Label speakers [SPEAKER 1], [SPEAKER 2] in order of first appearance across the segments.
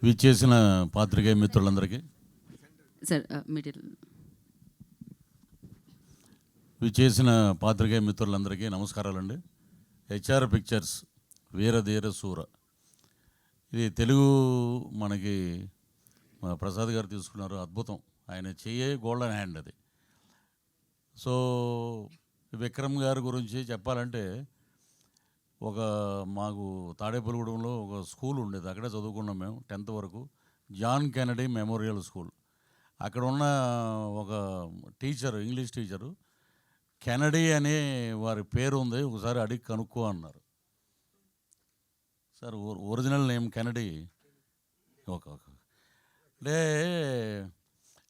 [SPEAKER 1] విచ్చేసిన పాత్రికేయ మిత్రులందరికీ
[SPEAKER 2] సార్ మెటీరియల్
[SPEAKER 1] విచ్చేసిన పాత్రికేయ మిత్రులందరికీ నమస్కారాలండి. హెచ్ఆర్ పిక్చర్స్ వీరధీర శూర, ఇది తెలుగు మనకి ప్రసాద్ గారు తీసుకున్నారు, అద్భుతం. ఆయన చెయ్యే గోల్డెన్ హ్యాండ్ అది. సో విక్రమ్ గారి గురించి చెప్పాలంటే, మాకు తాడేపల్లిగూడెంలో ఒక స్కూల్ ఉండేది, అక్కడే చదువుకున్నాం మేము 10th వరకు. John Kennedy memorial school. అక్కడ ఉన్న ఒక టీచరు, ఇంగ్లీష్ టీచరు, కెనడీ అనే వారి పేరు ఉంది, ఒకసారి అడిగి కనుక్కో అన్నారు. Sir original name Kennedy. Okay. అంటే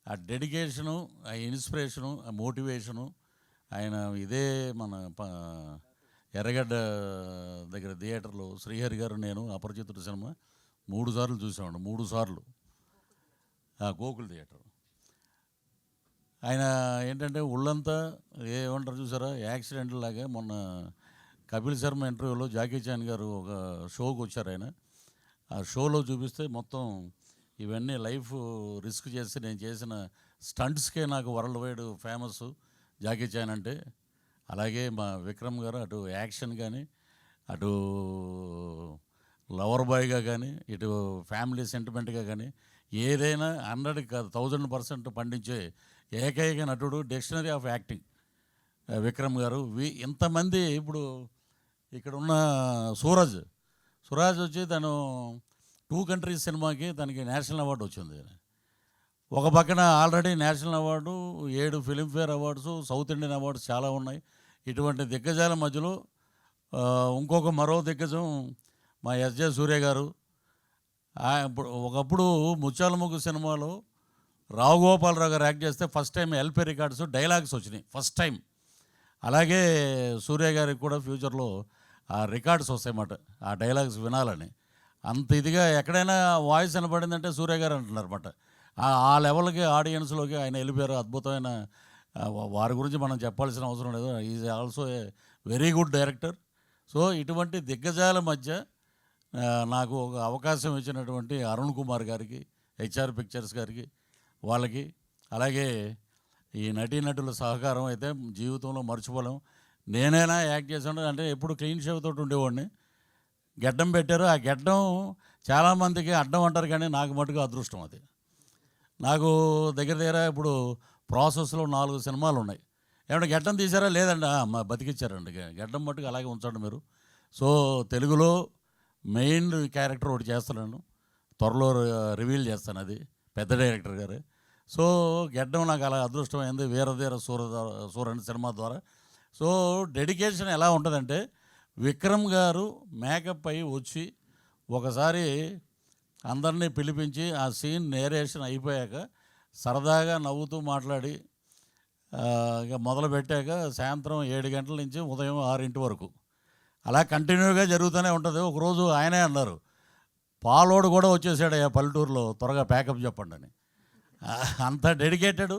[SPEAKER 1] ఆ డెడికేషను, ఆ ఇన్స్పిరేషను, ఆ మోటివేషను, ఆయన ఇదే మన ఎర్రగడ్డ దగ్గర థియేటర్లో శ్రీహరి గారు నేను అపరిచితుడు సినిమా 3 సార్లు చూసామండి. 3 సార్లు గోకుల్ థియేటర్. ఆయన ఏంటంటే ఒళ్ళంతా ఏమంటారు చూసారా, యాక్సిడెంట్ లాగా. మొన్న కపిల్ శర్మ ఇంటర్వ్యూలో జాకీ చాన్ గారు ఒక షోకి వచ్చారు. ఆయన ఆ షోలో చూపిస్తే మొత్తం ఇవన్నీ లైఫ్ రిస్క్ చేసి నేను చేసిన స్టంట్స్కే నాకు world wide famous Jackie Chan అంటే. అలాగే మా విక్రమ్ గారు అటు యాక్షన్ కానీ, అటు లవర్ బాయ్గా కానీ, ఇటు ఫ్యామిలీ సెంటిమెంట్గా కానీ, ఏదైనా 100కి కాదు 1000% పండించే ఏకైక నటుడు, డిక్షనరీ ఆఫ్ యాక్టింగ్ విక్రమ్ గారు. ఇంతమంది ఇప్పుడు ఇక్కడ ఉన్న సురాజ్ వచ్చి తను 2 కంట్రీస్ సినిమాకి తనకి నేషనల్ అవార్డు వచ్చింది. ఒక పక్కన already national award, 7 Filmfare awards, south Indian awards చాలా ఉన్నాయి. ఇటువంటి దిగ్గజాల మధ్యలో మరో దిగ్గజం మా ఎస్జే సూర్య గారు. ఒకప్పుడు ముత్యాల ముగ్గు సినిమాలో రావు గోపాలరావు గారు యాక్ట్ చేస్తే first time LP records dialogues వచ్చినాయి, ఫస్ట్ టైం. అలాగే సూర్య గారికి కూడా ఫ్యూచర్లో ఆ రికార్డ్స్ వస్తాయన్నమాట, ఆ డైలాగ్స్ వినాలని. అంత ఇదిగా ఎక్కడైనా వాయిస్ వినపడిందంటే సూర్య గారు అంటున్నారు అన్నమాట. ఆ లెవెల్కి ఆడియన్స్లోకి ఆయన వెళ్ళిపోయారు. అద్భుతమైన వారి గురించి మనం చెప్పాల్సిన అవసరం లేదు. Is also a very good director. So ఇటువంటి దిగ్గజాల మధ్య నాకు ఒక అవకాశం ఇచ్చినటువంటి అరుణ్ కుమార్ గారికి, హెచ్ఆర్ పిక్చర్స్ గారికి, వాళ్ళకి, అలాగే ఈ నటీనటుల సహకారం అయితే జీవితంలో మర్చిపోలేం. నేనైనా యాక్ట్ చేసాను అంటే ఎప్పుడు క్లీన్ షేవ్ తోటి ఉండేవాడిని. గెడ్డం పెట్టారు, ఆ గెడ్డం చాలామందికి అడ్డం అంటారు, కానీ నాకు మటుకు అదృష్టం అది. నాకు దగ్గర ఇప్పుడు ప్రాసెస్లో 4 సినిమాలు ఉన్నాయి. ఏమన్నా గెడ్డం తీసారా? లేదండి. మా బతికిచ్చారండి. గెడ్డం మట్టుకు అలాగే ఉంచండి మీరు. సో తెలుగులో మెయిన్ క్యారెక్టర్ ఒకటి చేస్తున్నాను, త్వరలో రివీల్ చేస్తాను, అది పెద్ద డైరెక్టర్ గారే. సో గెడ్డం నాకు అలా అదృష్టమైంది వీరధీర సూరన్ సినిమా ద్వారా. సో డెడికేషన్ ఎలా ఉంటుందంటే, విక్రమ్ గారు మేకప్ అయి వచ్చి ఒకసారి అందరినీ పిలిపించి ఆ సీన్ నేరేషన్ అయిపోయాక సరదాగా నవ్వుతూ మాట్లాడి ఇక మొదలుపెట్టాక సాయంత్రం 7 గంటల నుంచి ఉదయం 6 వరకు అలా కంటిన్యూగా జరుగుతూనే ఉంటుంది. ఒకరోజు ఆయనే అన్నారు, పాలోడు కూడా వచ్చేసాడు పల్లెటూరులో, త్వరగా ప్యాకప్ చెప్పండి అని. అంత డెడికేటెడ్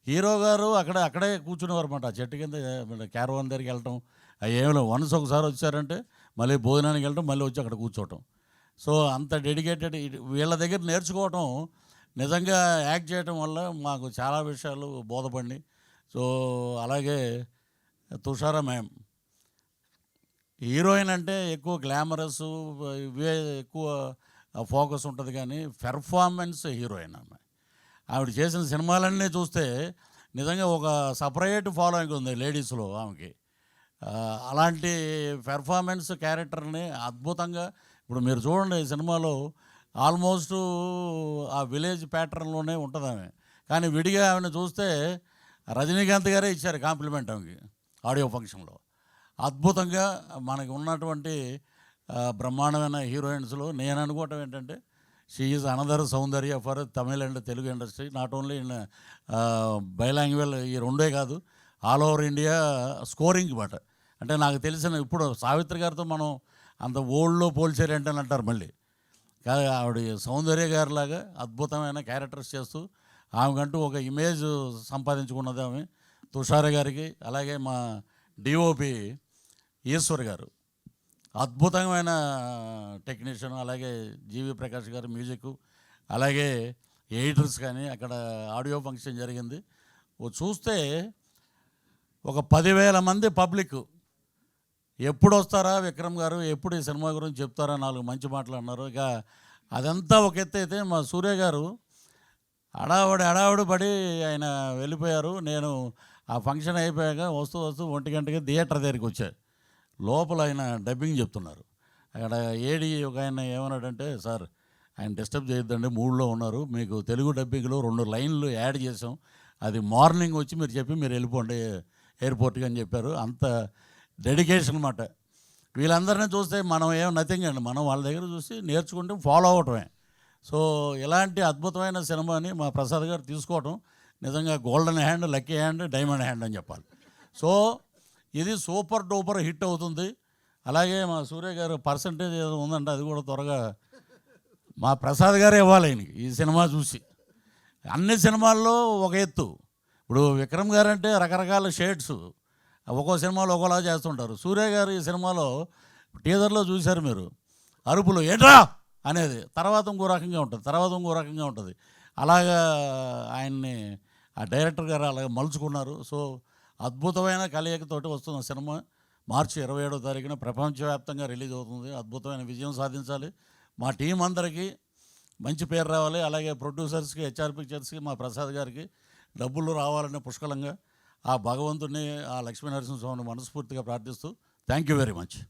[SPEAKER 1] హీరో గారు. అక్కడే కూర్చునేవారు అన్నమాట, చెట్టు కింద క్యారవాన్ దగ్గరికి వెళ్ళటం. ఏమి లేదు, వన్స్ ఒకసారి వచ్చారంటే మళ్ళీ భోజనానికి వెళ్ళటం, మళ్ళీ వచ్చి అక్కడ కూర్చోవటం. సో అంత డెడికేటెడ్. వీళ్ళ దగ్గర నేర్చుకోవటం, నిజంగా యాక్ట్ చేయటం వల్ల మాకు చాలా విషయాలు బోధపడినాయి. సో అలాగే తుషారా మ్యామ్, హీరోయిన్ అంటే ఎక్కువ గ్లామరస్ ఇవే ఎక్కువ ఫోకస్ ఉంటుంది, కానీ పెర్ఫార్మెన్స్ హీరోయిన్ ఆమె. ఆవిడ చేసిన సినిమాలన్నీ చూస్తే నిజంగా ఒక సపరేట్ ఫాలోయింగ్ ఉంది లేడీస్లో ఆమెకి. అలాంటి పెర్ఫార్మెన్స్ క్యారెక్టర్ని అద్భుతంగా, ఇప్పుడు మీరు చూడండి ఈ సినిమాలో ఆల్మోస్ట్ ఆ విలేజ్ ప్యాటర్న్లోనే ఉంటుంది ఆమె. కానీ విడిగా ఆమెను చూస్తే రజనీకాంత్ గారే ఇచ్చారు కాంప్లిమెంట్ ఆమెకి ఆడియో ఫంక్షన్లో. అద్భుతంగా మనకి ఉన్నటువంటి బ్రహ్మాండమైన హీరోయిన్స్లో నేను అనుకోవటం ఏంటంటే, she is another Soundarya for Tamil and Telugu industry. Not only in బైలాంగ్వేజ్, ఈ రెండే కాదు, ఆల్ ఓవర్ ఇండియా స్కోరింగ్ మాట. అంటే నాకు తెలిసిన ఇప్పుడు సావిత్రి గారితో మనం అంత ఓల్డ్లో పోల్చారంటే అంటారు మళ్ళీ. కాదు, ఆవిడ సౌందర్య గారిలాగా అద్భుతమైన క్యారెక్టర్స్ చేస్తూ ఆమెకంటూ ఒక ఇమేజ్ సంపాదించుకున్నది ఆమె. తుషార గారికి, అలాగే మా డిఓపి ఈశ్వర్ గారు అద్భుతమైన టెక్నీషియన్, అలాగే జీవి ప్రకాష్ గారు మ్యూజిక్, అలాగే ఎడిటర్స్ కానీ అక్కడ ఆడియో ఫంక్షన్ జరిగింది. చూస్తే ఒక 10,000 మంది పబ్లిక్ ఎప్పుడు వస్తారా విక్రమ్ గారు, ఎప్పుడు ఈ సినిమా గురించి చెప్తారా, 4 మంచి మాటలు అన్నారు. ఇక అదంతా ఒక ఎత్తు అయితే మా సూర్య గారు హడావుడి పడి ఆయన వెళ్ళిపోయారు. నేను ఆ ఫంక్షన్ అయిపోయాక వస్తూ 1 గంటకి థియేటర్ దగ్గరికి వచ్చాను. లోపల ఆయన డబ్బింగ్ చెప్తున్నారు. అక్కడ ఏడి ఒక ఆయన ఏమన్నాడంటే, సార్ ఆయన డిస్టర్బ్ చేయొద్దండి, మూడ్లో ఉన్నారు, మీకు తెలుగు డబ్బింగ్లో 2 లైన్లు యాడ్ చేసాం, అది మార్నింగ్ వచ్చి మీరు చెప్పి మీరు వెళ్ళిపోండి ఎయిర్పోర్ట్కి అని చెప్పారు. అంత డెడికేషన్ అన్నమాట. వీళ్ళందరినీ చూస్తే మనం ఏం నథింగ్ అండి, మనం వాళ్ళ దగ్గర చూసి నేర్చుకుంటే ఫాలో అవటమే. సో ఇలాంటి అద్భుతమైన సినిమాని మా ప్రసాద్ గారు తీసుకోవటం నిజంగా golden hand, lucky hand, diamond hand అని చెప్పాలి. సో ఇది సూపర్ డూపర్ హిట్ అవుతుంది. అలాగే మా సూర్య గారు పర్సంటేజ్ ఏదో ఉందంటే అది కూడా త్వరగా మా ప్రసాద్ గారే ఇవ్వాలి ఆయనకి ఈ సినిమా చూసి. అన్ని సినిమాల్లో ఒక ఎత్తు. ఇప్పుడు విక్రమ్ గారు అంటే రకరకాల షేడ్స్, ఒక్కో సినిమాలో ఒక్కోలా చేస్తుంటారు. సూర్య గారు ఈ సినిమాలో టీజర్లో చూశారు మీరు, అరుపులు ఏంట్రా అనేది తర్వాత ఇంకో రకంగా ఉంటుంది, అలాగా ఆయన్ని ఆ డైరెక్టర్ గారు అలాగ మలుచుకున్నారు. సో అద్భుతమైన కలయికతోటి వస్తున్న సినిమా మార్చి 27వ తారీఖున ప్రపంచవ్యాప్తంగా రిలీజ్ అవుతుంది. అద్భుతమైన విజయం సాధించాలి. మా టీం అందరికీ మంచి పేరు రావాలి. అలాగే ప్రొడ్యూసర్స్కి, హెచ్ఆర్ పిక్చర్స్కి, మా ప్రసాద్ గారికి డబ్బులు రావాలని పుష్కలంగా ఆ భగవంతుని, ఆ లక్ష్మీనరసింహ స్వామిని మనస్ఫూర్తిగా ప్రార్థిస్తూ థ్యాంక్ యూ వెరీ మచ్.